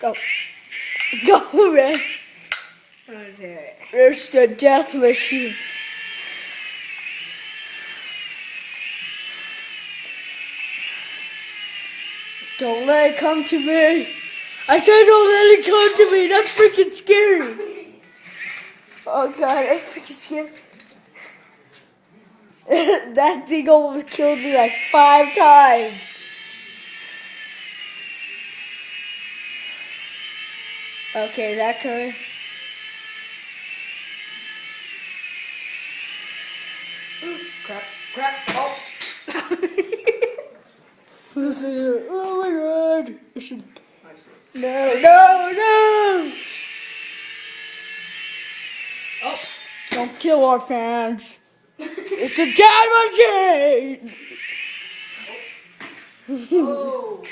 Go. Go, man. Okay. There's the death machine. Don't let it come to me. I said don't let it come to me. That's freaking scary. Oh god, that's freaking scary. That thing almost killed me like 5 times. Okay, that could. Crap. Crap. Oh. Oh my god. I should. Watch this. No. Oh. Don't kill our fans. It's a death machine. Oh.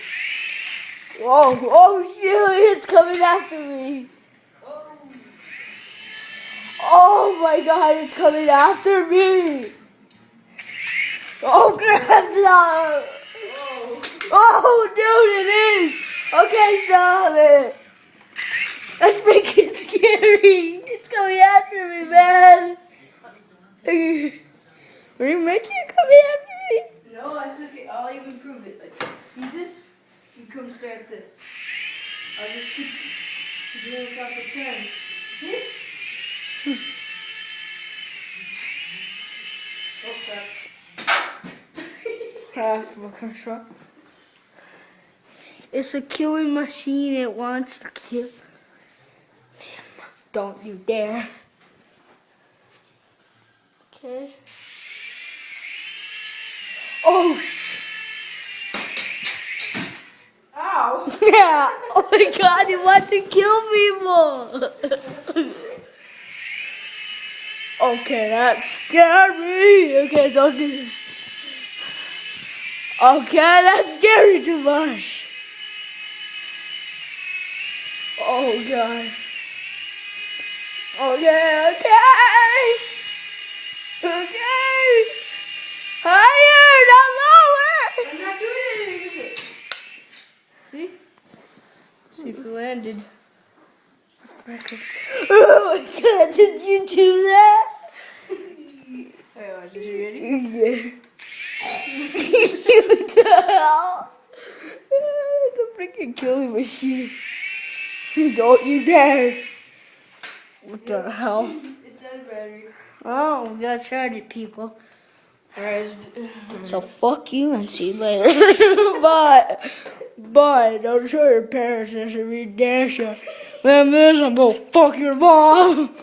Oh shit, it's coming after me. Oh. Oh my god, it's coming after me. Oh crap, no. Oh dude, it is. Okay, stop it. That's freaking scary. It's coming after me, man. Are you making it coming after me? No, I took it. I'll even prove it. Like, see this? You come stare at this. I'll just keep doing it without the 10. See? Oh crap. It's a killing machine. It wants to kill him. Don't you dare. Okay. Oh, Ow! yeah. Oh my god, it wants to kill people. Okay, that scared me. Okay, don't do it. Okay, that's scary too much. Oh god. Okay. Higher, not lower. I'm not doing anything, is it? See? See if it landed. Oh my god, did you do that? Hey, watch, are you ready? Yeah. What the hell? It's a freaking killing machine. Don't you dare. What the hell? It's out of battery. Oh, we gotta charge it, people. Alright. So fuck you and see you later. Bye. Don't show your parents this and read Dasha. When this, I'm gonna fuck your mom.